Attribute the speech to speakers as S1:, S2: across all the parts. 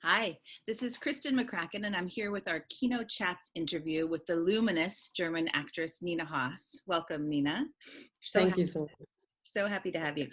S1: Hi, this is Kristen McCracken, and I'm here with our Kino Chats interview with the luminous German actress Nina Haas. Welcome, Nina.
S2: Thank you so much.
S1: So happy to have you.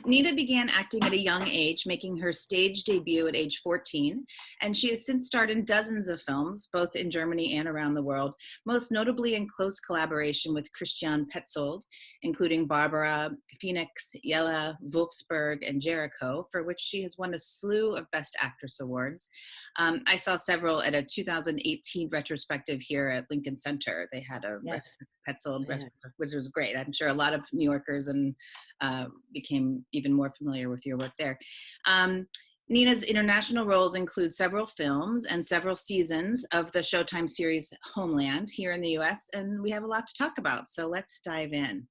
S1: Nina began acting at a young age, making her stage debut at age 14, and she has since starred in dozens of films, both in Germany and around the world, most notably in close collaboration with Christian Petzold, including Barbara, Phoenix, YELLA, WOLFSBURG, and JERICHOW, for which she has won a slew of Best Actress awards. I saw several at a 2018 retrospective here at Lincoln Center. They had a Petzold, which was great. I'm sure a lot of New Yorkers and became even more familiar with your work there. Nina's international roles include several films and several seasons of the Showtime series Homeland here in the US, and we have a lot to talk about, so let's dive in.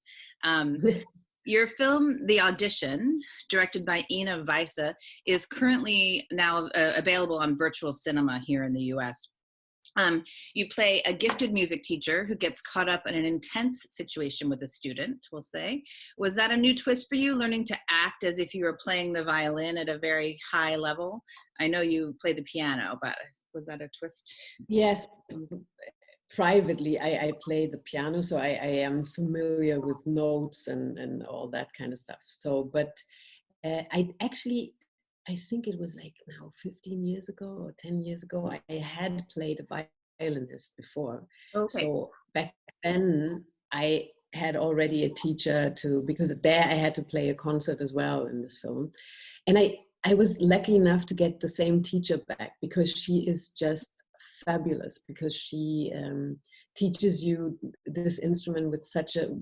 S1: Your film, The Audition, directed by Ina Weisse, is currently now available on virtual cinema here in the US. You play a gifted music teacher who gets caught up in an intense situation with a student, we'll say. Was that a new twist for you, learning to act as if you were playing the violin at a very high level? I know you play the piano, but was that a twist?
S2: Yes, privately I play the piano, so I am familiar with notes and all that kind of stuff. So, but I think it was like now 15 years ago or 10 years ago, I had played a violinist before.
S1: Okay.
S2: So back then I had already a teacher because there I had to play a concert as well in this film. And I was lucky enough to get the same teacher back because she is just fabulous, because she teaches you this instrument with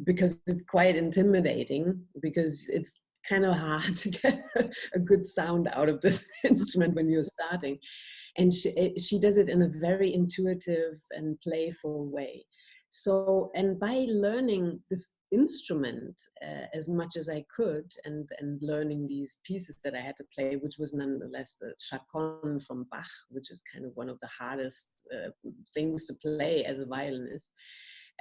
S2: because it's quite intimidating, because it's kind of hard to get a good sound out of this instrument when you're starting. And she does it in a very intuitive and playful way. So, and by learning this instrument as much as I could, and learning these pieces that I had to play, which was nonetheless the chaconne from Bach, which is kind of one of the hardest things to play as a violinist,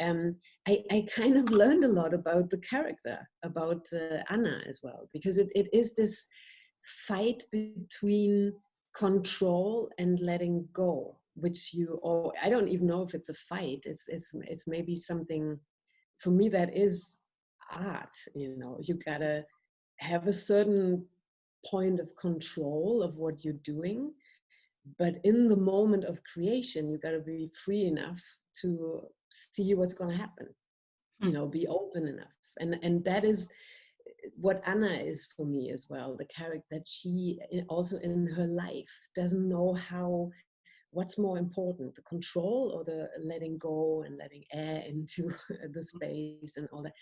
S2: I kind of learned a lot about the character, about Anna as well, because it is this fight between control and letting go, which I don't even know if it's a fight. It's maybe something, for me, that is art. You gotta have a certain point of control of what you're doing, but in the moment of creation, you gotta be free enough to see what's going to happen, be open enough. And that is what Anna is for me as well, the character, that she also in her life doesn't know what's more important, the control or the letting go and letting air into the space and all that.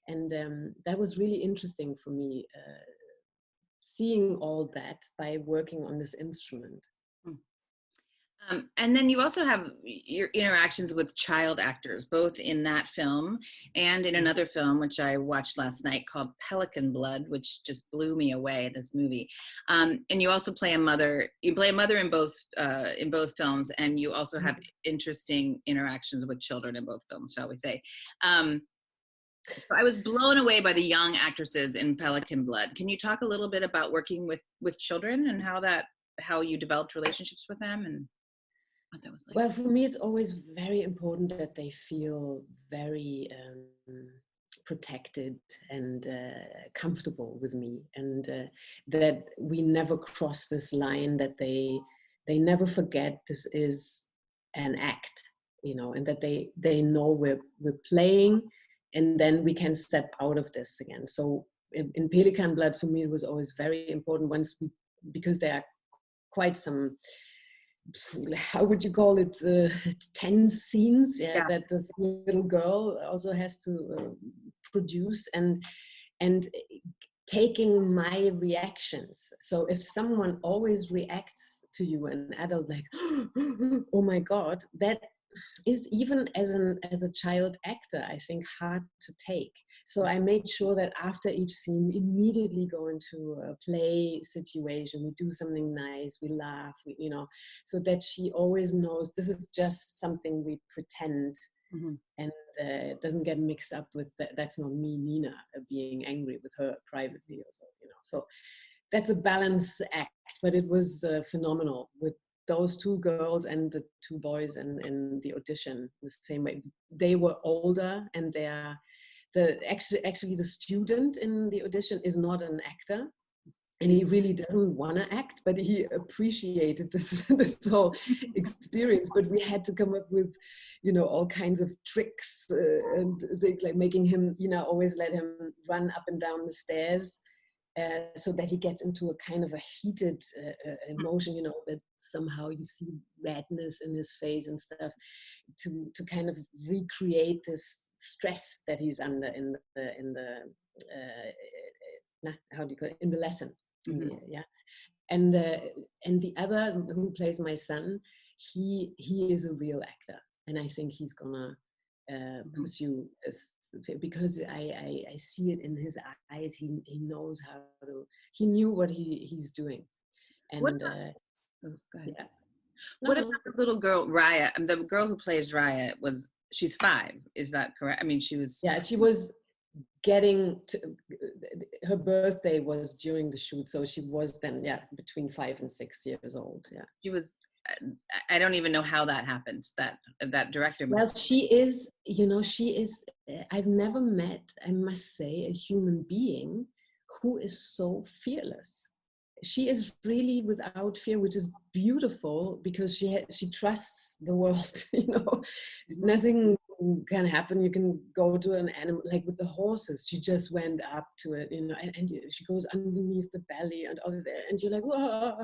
S2: And that was really interesting for me, seeing all that by working on this instrument.
S1: And then you also have your interactions with child actors, both in that film and in another film, which I watched last night, called Pelican Blood, which just blew me away, this movie. And you also play a mother. You play a mother in both films, and you also have interesting interactions with children in both films, shall we say. So I was blown away by the young actresses in Pelican Blood. Can you talk a little bit about working with children and how you developed relationships with them and what that was like?
S2: Well, for me, it's always very important that they feel very protected and comfortable with me, and that we never cross this line, that they never forget this is an act, and that they know we're playing, and then we can step out of this again. So in Pelican Blood, for me, it was always very important because there are quite some, how would you call it, tense scenes that this little girl also has to produce, and taking my reactions. So if someone always reacts to you, an adult, like, oh my God, that is, even as a child actor, I think hard to take. So I made sure that after each scene, we immediately go into a play situation. We do something nice, we laugh, so that she always knows this is just something we pretend, and it doesn't get mixed up with that's not me, Nina, being angry with her privately or so. So that's a balance act, but it was phenomenal with those two girls and the two boys in the audition the same way. They were older, and actually the student in the audition is not an actor, and he really didn't want to act, but he appreciated this whole experience. But we had to come up with, all kinds of tricks and things, like making him, always let him run up and down the stairs. So that he gets into a kind of a heated emotion, that somehow you see redness in his face and stuff, to kind of recreate this stress that he's under in the how do you call it, in the lesson. Mm-hmm. Yeah. And the other who plays my son, he is a real actor, and I think he's gonna pursue this, because I see it in his eyes. He knows how to. He knew what he's doing. And
S1: what about, yeah. What about the little girl Raya? The girl who plays Raya she's 5. Is that correct? I mean, she was.
S2: Yeah, she was getting to, her birthday was during the shoot, so she was then between 5 and 6 years old. Yeah,
S1: she was. I don't even know how that happened. That director.
S2: Well, she is. I've never met, I must say, a human being who is so fearless. She is really without fear, which is beautiful, because she trusts the world. Nothing can happen. You can go to an animal, like with the horses. She just went up to it, and she goes underneath the belly and all of that, and you're like, whoa.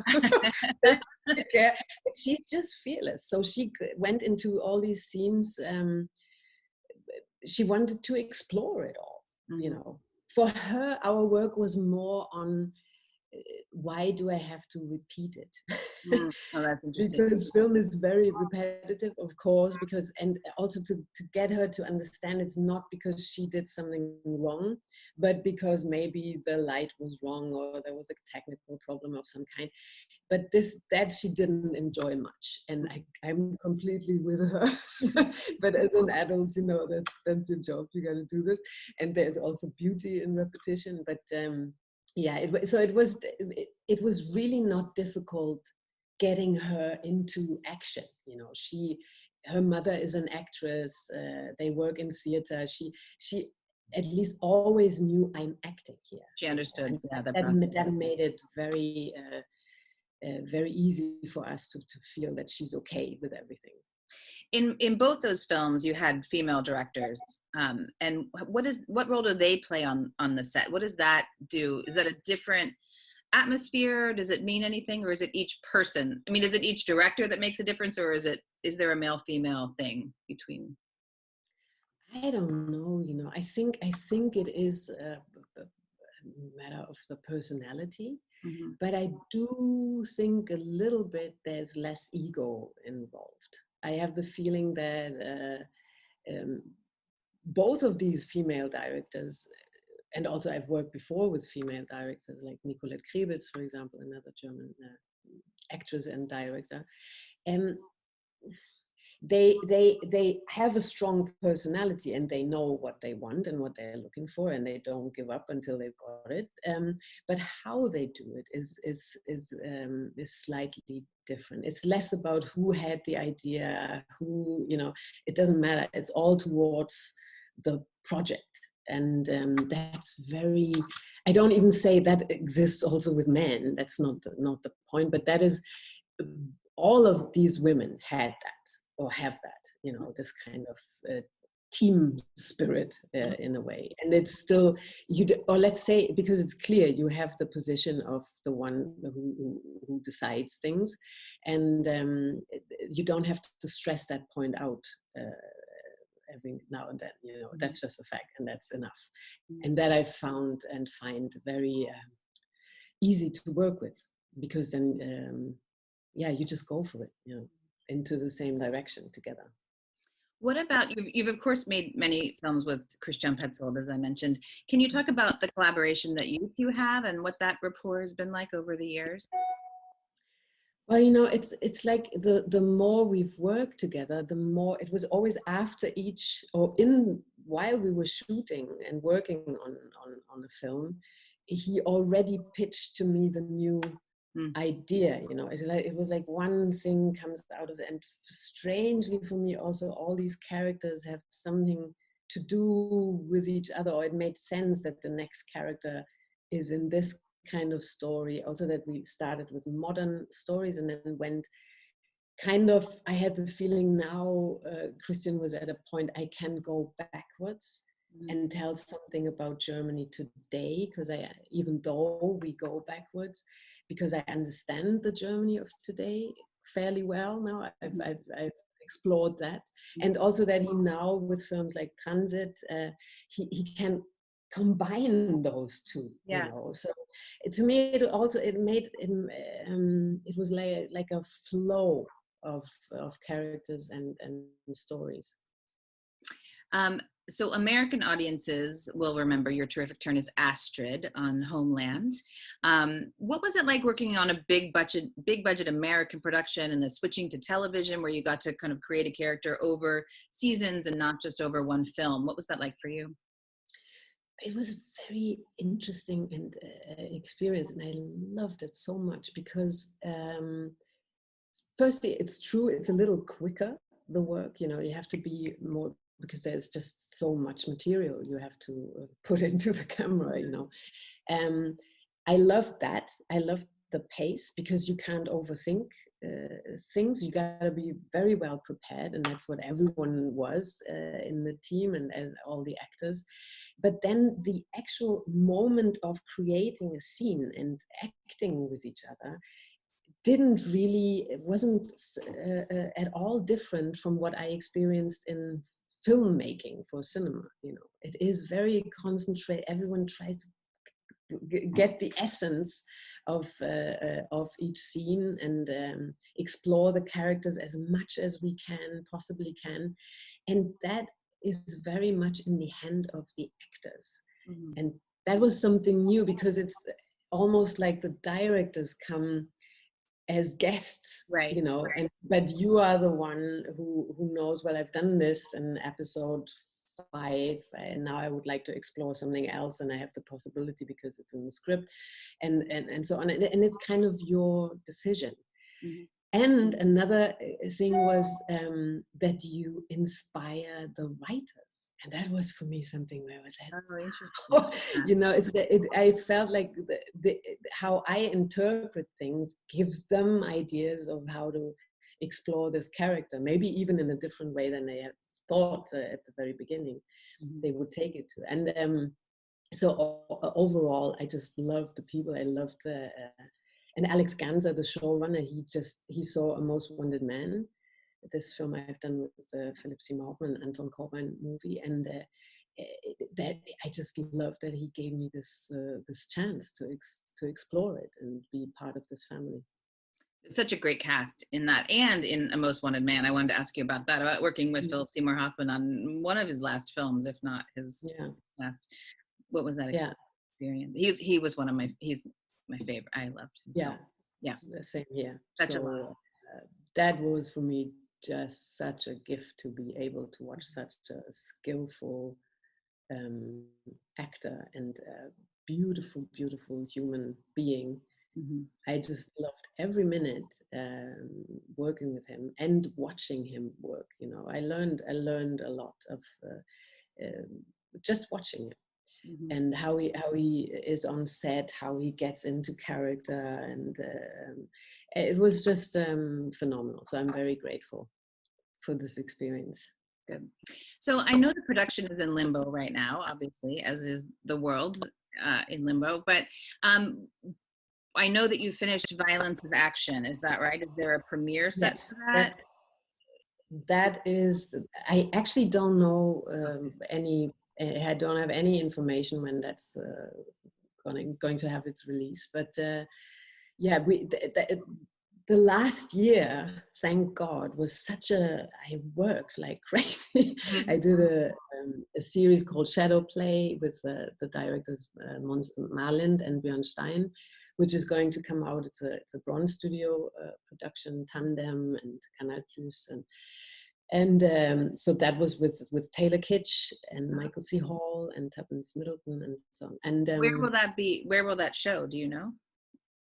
S2: She's just fearless. So she went into all these scenes. She wanted to explore it all.
S1: Mm-hmm.
S2: For her, our work was more on, why do I have to repeat it?
S1: Oh, that's interesting.
S2: Because film is very repetitive, of course, and also to get her to understand it's not because she did something wrong, but because maybe the light was wrong, or there was a technical problem of some kind. But that she didn't enjoy much, and I'm completely with her. But as an adult, that's your job. You got to do this, and there's also beauty in repetition. But it was really not difficult getting her into action. Her mother is an actress. They work in theater. She at least always knew I'm acting here.
S1: She understood.
S2: That made it very. Very easy for us to feel that she's okay with everything.
S1: In both those films, you had female directors, and what role do they play on the set? What does that do? Is that a different atmosphere? Does it mean anything, or is it each person? I mean, is it each director that makes a difference, or is there a male-female thing between?
S2: I don't know. I think it is a matter of the personality. Mm-hmm. But I do think a little bit there's less ego involved. I have the feeling that both of these female directors, and also I've worked before with female directors like Nicolette Krebitz, for example, another German actress and director, they have a strong personality, and they know what they want and what they're looking for, and they don't give up until they've got it. But how they do it is slightly different. It's less about who had the idea, it doesn't matter. It's all towards the project. And that's very, I don't even say that exists also with men. That's not the point, but that is, all of these women had that, or have that, this kind of team spirit in a way. And it's still, or let's say, because it's clear, you have the position of the one who decides things, and you don't have to stress that point out every now and then, that's just a fact, and that's enough. And that I found and find very easy to work with, because then, you just go for it, into the same direction together.
S1: What about, you've of course made many films with Christian Petzold, as I mentioned. Can you talk about the collaboration that you two have and what that rapport has been like over the years?
S2: Well, it's like the more we've worked together, the more, it was always after each, or while we were shooting and working on a film, he already pitched to me the new idea, you know. It was like one thing comes out of it, and strangely for me also all these characters have something to do with each other, or it made sense that the next character is in this kind of story. Also that we started with modern stories and then went kind of, I had the feeling now Christian was at a point I can go backwards and tell something about Germany today, because even though we go backwards, because I understand the Germany of today fairly well now. I've explored that. And also that he now, with films like Transit, he can combine those two, you know. So to me, it made him, it was like a flow of characters and stories.
S1: So American audiences will remember your terrific turn as Astrid on Homeland. What was it like working on a big budget American production and then switching to television, where you got to kind of create a character over seasons and not just over one film? What was that like for you?
S2: It was very interesting and experience, and I loved it so much because firstly, it's true, it's a little quicker, the work, you know. You have to be more, because there's just so much material you have to put into the camera, you know. I loved that. I loved the pace, because you can't overthink things. You gotta be very well prepared, and that's what everyone was in the team and all the actors. But then the actual moment of creating a scene and acting with each other it wasn't at all different from what I experienced in filmmaking for cinema. You know, it is very concentrated. Everyone tries to get the essence of each scene and explore the characters as much as we possibly can, and that is very much in the hand of the actors. And that was something new, because it's almost like the directors come as guests, right, you know, but you are the one who knows, well, I've done this in episode 5 and now I would like to explore something else, and I have the possibility because it's in the script, and so on, and it's kind of your decision. And another thing was that you inspire the writers, and that was for me something where I was like,
S1: oh, interesting.
S2: you know, I felt like how I interpret things gives them ideas of how to explore this character, maybe even in a different way than they had thought at the very beginning they would take it to. And so overall, I just loved the people. I loved the and Alex Ganser, the showrunner, he saw A Most Wanted Man, this film I've done with the Philip Seymour Hoffman, Anton Corbijn movie, and that I just love that he gave me this chance to explore it and be part of this family.
S1: Such a great cast in that, and in A Most Wanted Man. I wanted to ask you about that, about working with Philip Seymour Hoffman on one of his last films, if not his last. What was that experience? He was he's my favorite. I loved him.
S2: Yeah,
S1: so. Yeah,
S2: the same here.
S1: Such
S2: so,
S1: a lot.
S2: That was for me just such a gift to be able to watch such a skillful actor and beautiful, beautiful human being. I just loved every minute working with him and watching him work. You know, I learned a lot of just watching him. And how he is on set, how he gets into character, and it was just phenomenal. So I'm very grateful for this experience.
S1: Good. So I know the production is in limbo right now, obviously, as is the world in limbo. But I know that you finished Violence of Action. Is that right? Is there a premiere set for that?
S2: That is, I actually don't know any. I don't have any information when that's going to have its release. But yeah, the last year, thank God, was I worked like crazy. I did a series called SHADOWPLAY with the directors Mons Marlind and Björn Stein, which is going to come out. It's a Bronze Studio production, Tandem and Canal Plus, And so that was with Taylor Kitsch and Michael C. Hall and Tuppence Middleton and so on. And
S1: where will that be? Where will that show? Do you know?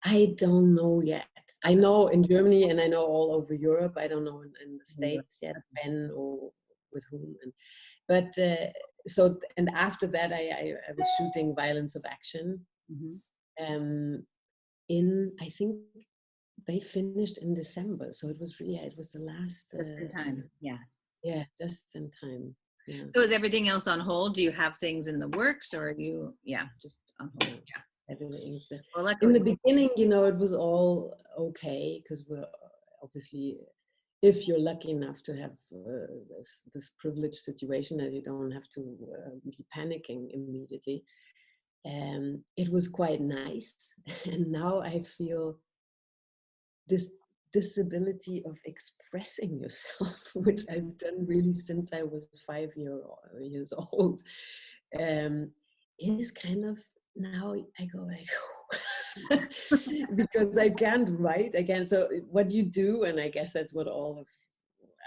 S2: I don't know yet. I know in Germany and I know all over Europe. I don't know in the States yet, when or with whom. But so, and after that, I was shooting Violence of Action. I think they finished in December. So it was really, it was the last.
S1: Just in time, yeah.
S2: Yeah, just in time. Yeah.
S1: So is everything else on hold? Do you have things in the works, or are you, just on hold? Yeah.
S2: Everything's
S1: well,
S2: in the beginning, it was all okay, because we're obviously, if you're lucky enough to have this privileged situation that you don't have to be panicking immediately, it was quite nice. And now I feel this disability of expressing yourself, which I've done really since I was 5 years old, is kind of, now I go like, because I can't write again. So what you do, and I guess that's what all of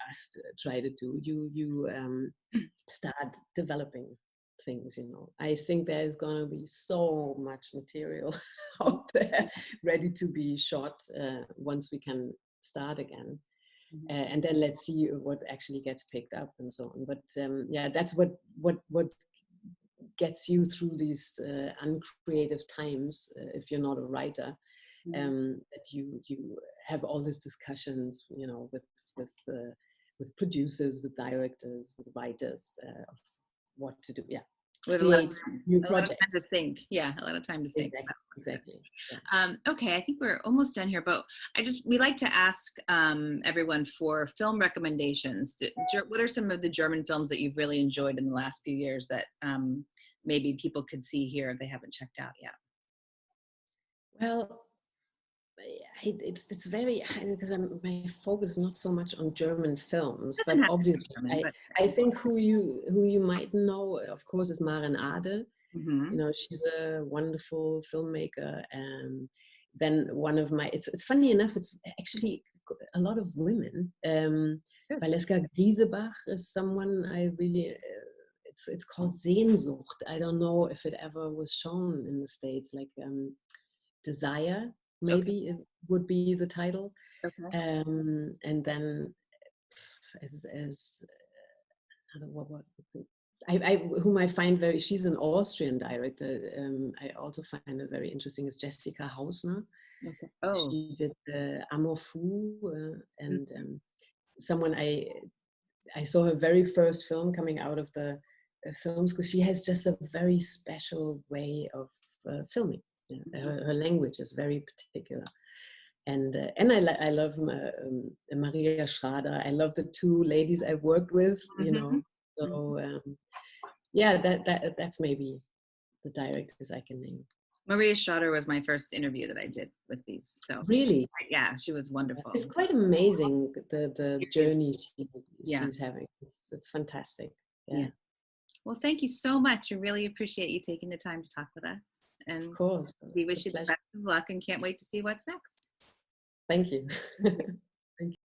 S2: us try to do, you start developing things. I think there's gonna be so much material out there ready to be shot once we can start again. And then let's see what actually gets picked up and so on. But yeah, that's what gets you through these uncreative times, if you're not a writer, that you have all these discussions, with producers, with directors, with writers, of what to do. Yeah, create new projects. A lot of
S1: time to think. Yeah, a lot of time to think.
S2: Exactly.
S1: Yeah. Okay, I think we're almost done here, but we like to ask everyone for film recommendations. What are some of the German films that you've really enjoyed in the last few years that maybe people could see here if they haven't checked out yet?
S2: Well, it's very, because my focus is not so much on German films, but obviously I think who you might know, of course, is Maren Ade. She's a wonderful filmmaker. And then one of my, it's funny enough, it's actually a lot of women. Valeska Griesebach is someone I really, it's called Sehnsucht. I don't know if it ever was shown in the States, like Desire, maybe it would be the title. And then whom I find she's an Austrian director. I also find it very interesting is Jessica Hausner. She did Amour Fou, and someone I saw her very first film coming out of the film school. She has just a very special way of filming. Her language is very particular. And I love Maria Schrader. I love the two ladies I've worked with, So yeah, that's maybe the directors I can name.
S1: Maria Schrader was my first interview that I did with these. So
S2: really,
S1: yeah, she was wonderful.
S2: It's quite amazing the journey she's having. It's fantastic. Yeah.
S1: Well, thank you so much. We really appreciate you taking the time to talk with us. And
S2: of course,
S1: we wish you the best of luck and can't wait to see what's next.
S2: Thank you.